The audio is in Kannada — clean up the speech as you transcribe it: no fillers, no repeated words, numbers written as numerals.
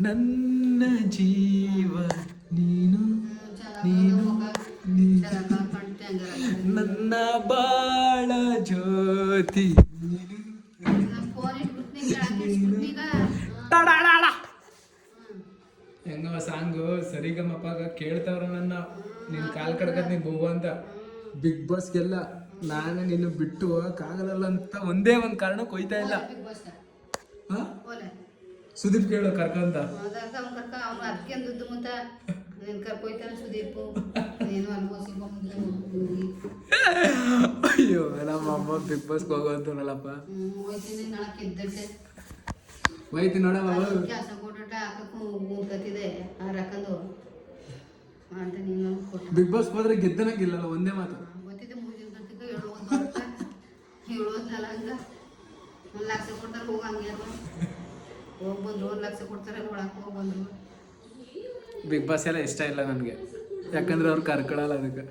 ನನ್ನ ಜೀವ ನೀನು ನೀನು ನನ್ನ ಬಾಳ ಜ್ಯೋತಿ ಹೆಂಗವ ಸಾಂಗು ಸರಿಗಮಪ್ಪಾಗ ಕೇಳ್ತಾವ್ರ ನನ್ನ ನಿನ್ ಕಾಲ್ ಕಡ್ಕತ್ ನೀನ್ ಬೋಗು ಅಂತ ಬಿಗ್ ಬಾಸ್ಗೆಲ್ಲ ನಾನು ನಿನ್ನ ಬಿಟ್ಟು ಹೋಗಕ್ಕಾಗಲ್ಲ ಅಂತ ಒಂದೇ ಒಂದು ಕಾರಣಕ್ಕೆ ಹೋಯ್ತಾ ಇಲ್ಲ. ಸುದೀಪ್ ಕೇಳು ಕರ್ಕಂತ ಅಯ್ಯೋ ನಮ್ಮ ಅಮ್ಮ ಬಿಗ್ ಬಾಸ್ಗೆ ಹೋಗೋ ಅಂತನಲ್ಲಪ್ಪ. ಹೋಯ್ತು ನೋಡವ ಬಿಗ್ ಬಾಸ್ ಹೋದ್ರೆ ಗೆದ್ದನಂಗಿಲ್ಲಲ್ಲ ಒಂದೇ ಮಾತು. ಬಿಗ್ ಬಾಸ್ ಎಲ್ಲ ಇಷ್ಟ ಇಲ್ಲ ನನಗೆ, ಯಾಕಂದ್ರೆ ಅವ್ರು ಕರ್ಕೊಳಲ್ಲ ಅದಕ್ಕೆ.